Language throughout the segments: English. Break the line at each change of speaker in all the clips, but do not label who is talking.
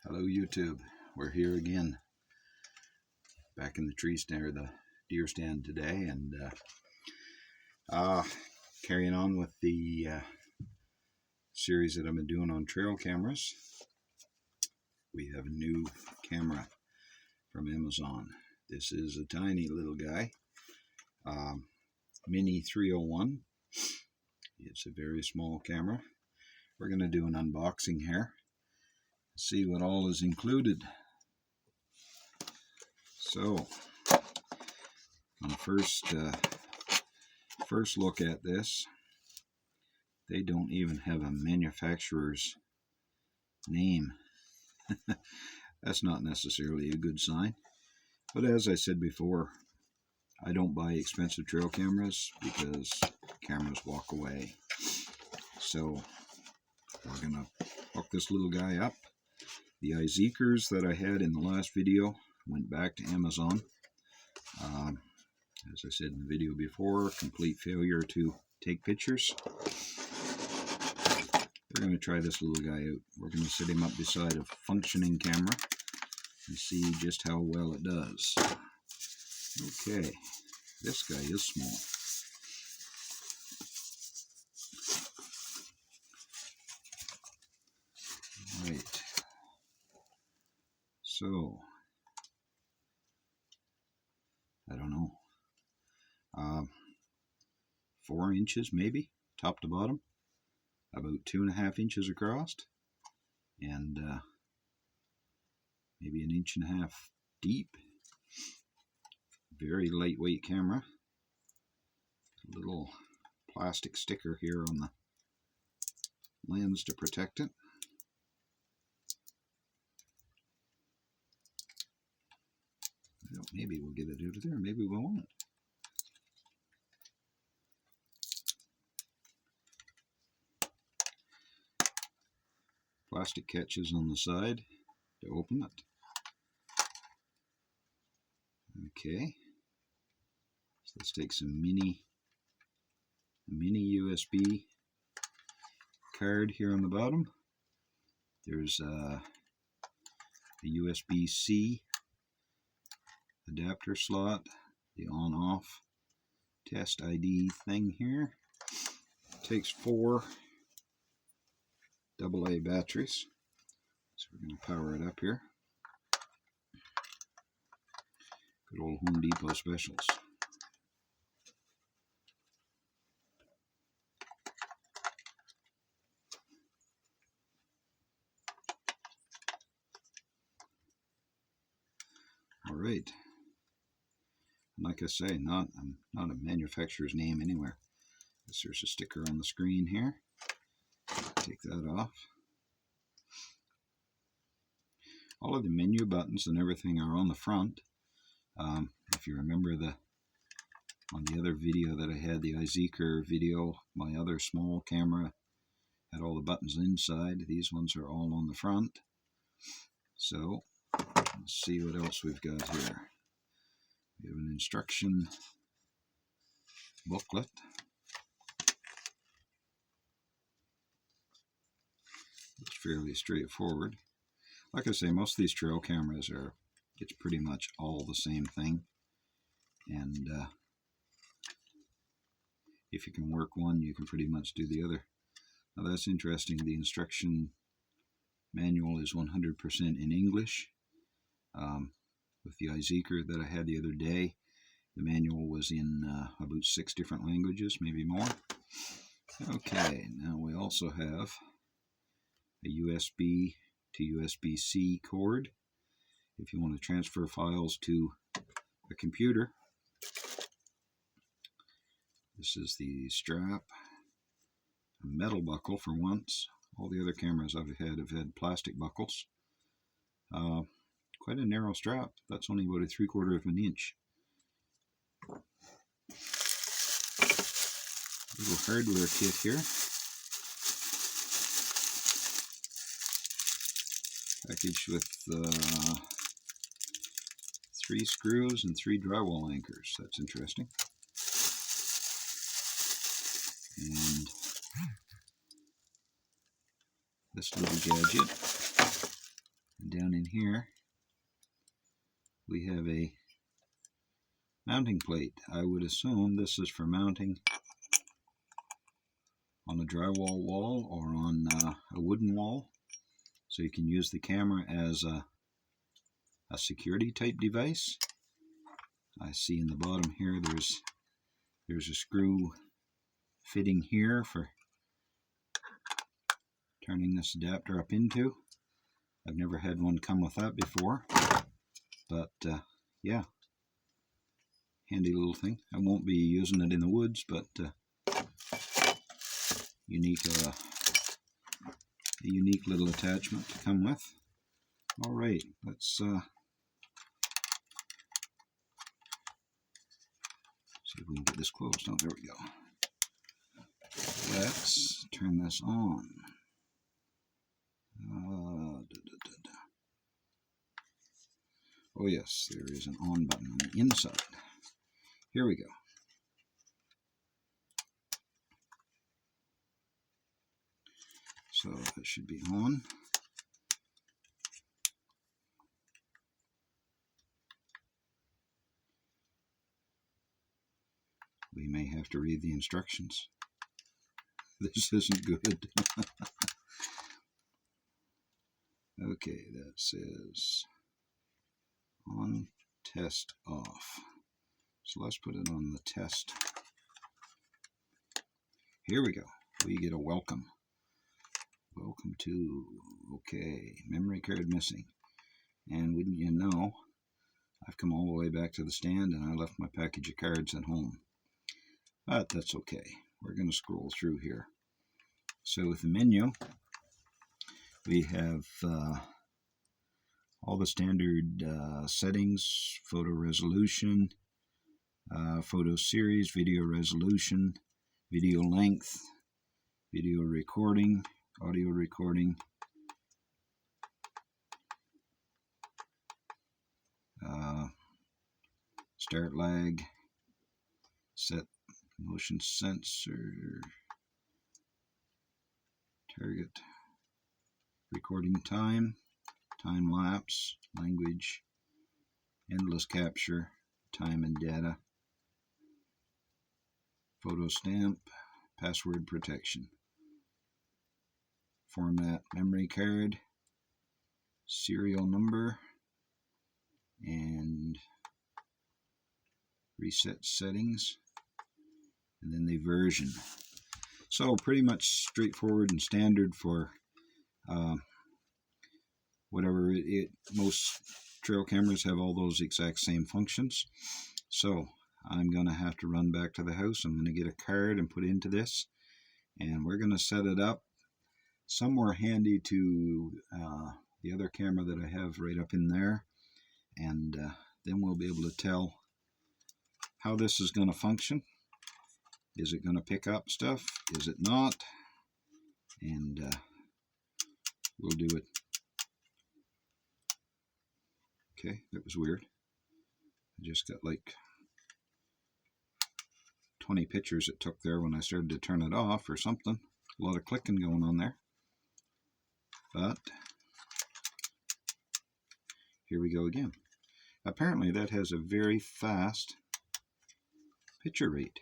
Hello YouTube, we're here again, back in the tree stand, or the deer stand today, and carrying on with the series that I've been doing on trail cameras. We have a new camera from Amazon. This is a tiny little guy, Mini 301. It's a very small camera. We're going to do an unboxing here. See what all is included. So, on the first look at this, they don't even have a manufacturer's name. That's not necessarily a good sign. But as I said before, I don't buy expensive trail cameras because cameras walk away. So, we're going to hook this little guy up. The iZeekers that I had in the last video went back to Amazon. As I said in the video before, complete failure to take pictures. We're going to try this little guy out. We're going to set him up beside a functioning camera and see just how well it does. Okay, this guy is small. Right. So, I don't know, 4 inches maybe, top to bottom, about 2.5 inches across, and maybe 1.5 inches deep. Very lightweight camera. A little plastic sticker here on the lens to protect it. Well, maybe we'll get it out of there, maybe we won't. Plastic catches on the side to open it. Okay, so let's take some mini USB card here on the bottom. There's a USB-C adapter slot, the on-off test ID thing here. Takes 4 AA batteries, so we're going to power it up here. Good old Home Depot specials. All right. Like I say, not a manufacturer's name anywhere. There's a sticker on the screen here. Take that off. All of the menu buttons and everything are on the front. If you remember on the other video that I had, the iZeeker video, my other small camera had all the buttons inside. These ones are all on the front. So, let's see what else we've got here. We have an instruction booklet. It's fairly straightforward. Like I say, most of these trail cameras it's pretty much all the same thing. And if you can work one, you can pretty much do the other. Now that's interesting. The instruction manual is 100% in English. With the iZeeker that I had the other day, the manual was in about 6 different languages, maybe more. Okay, now we also have a USB to USB-C cord if you want to transfer files to a computer. This is the strap, a metal buckle for once. All the other cameras I've had plastic buckles. Quite a narrow strap. That's only about 3/4 inch. Little hardware kit here. Packaged with 3 screws and 3 drywall anchors. That's interesting. And this little gadget Down in here we have a mounting plate. I would assume this is for mounting on a drywall wall or on a wooden wall, so you can use the camera as a security type device. I see in the bottom here there's a screw fitting here for turning this adapter up into. I've never had one come with that before, but yeah, handy little thing. I won't be using it in the woods, but unique little attachment to come with. All right, let's see if we can get this closed. Oh, there we go. Let's turn this on. Oh yes, there is an on button on the inside. Here we go. So that should be on. We may have to read the instructions. This isn't good. Okay, that says on, test, off. So let's put it on the test. Here we go. We get a welcome. Welcome to, okay, memory card missing. And wouldn't you know, I've come all the way back to the stand and I left my package of cards at home. But that's okay. We're going to scroll through here. So with the menu, we have all the standard settings: photo resolution, photo series, video resolution, video length, video recording, audio recording, start lag, set motion sensor, target, recording time, time lapse, language, endless capture, time and data, photo stamp, password protection, format memory card, serial number, and reset settings, and then the version. So pretty much straightforward and standard for whatever most trail cameras have all those exact same functions. So I'm going to have to run back to the house. I'm going to get a card and put into this, and we're going to set it up somewhere handy to the other camera that I have right up in there, and then we'll be able to tell how this is going to function. Is it going to pick up stuff? Is it not? And we'll do it. Okay, that was weird. I just got like 20 pictures it took there when I started to turn it off or something. A lot of clicking going on there. But here we go again. Apparently that has a very fast picture rate,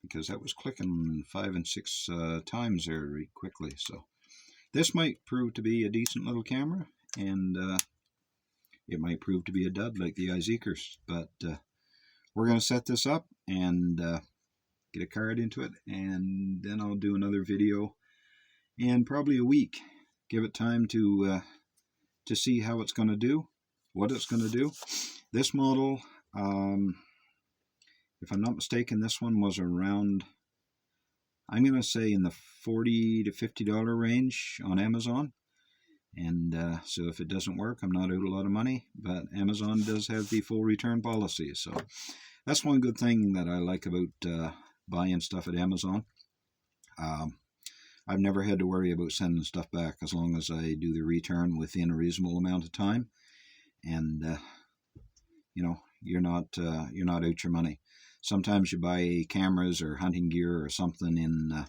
because that was clicking 5 and 6 times there very quickly. So this might prove to be a decent little camera, and it might prove to be a dud like the iZeekers. But we're going to set this up and get a card into it, and then I'll do another video in probably a week. Give it time to see how it's going to do, what it's going to do. This model, if I'm not mistaken, this one was around, I'm going to say in the $40 to $50 range on Amazon. And so if it doesn't work, I'm not out a lot of money, but Amazon does have the full return policy. So that's one good thing that I like about buying stuff at Amazon. I've never had to worry about sending stuff back as long as I do the return within a reasonable amount of time. And, you know, you're not out your money. Sometimes you buy cameras or hunting gear or something in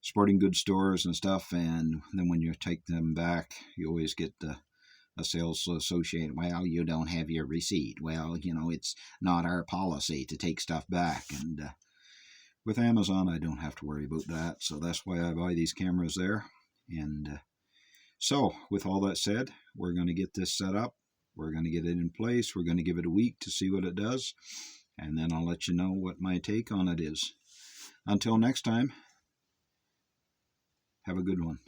sporting goods stores and stuff, and then when you take them back, you always get a sales associate, well, you don't have your receipt. Well, you know, it's not our policy to take stuff back. And with Amazon, I don't have to worry about that. So that's why I buy these cameras there. And so with all that said, we're going to get this set up. We're going to get it in place. We're going to give it a week to see what it does. And then I'll let you know what my take on it is. Until next time, have a good one.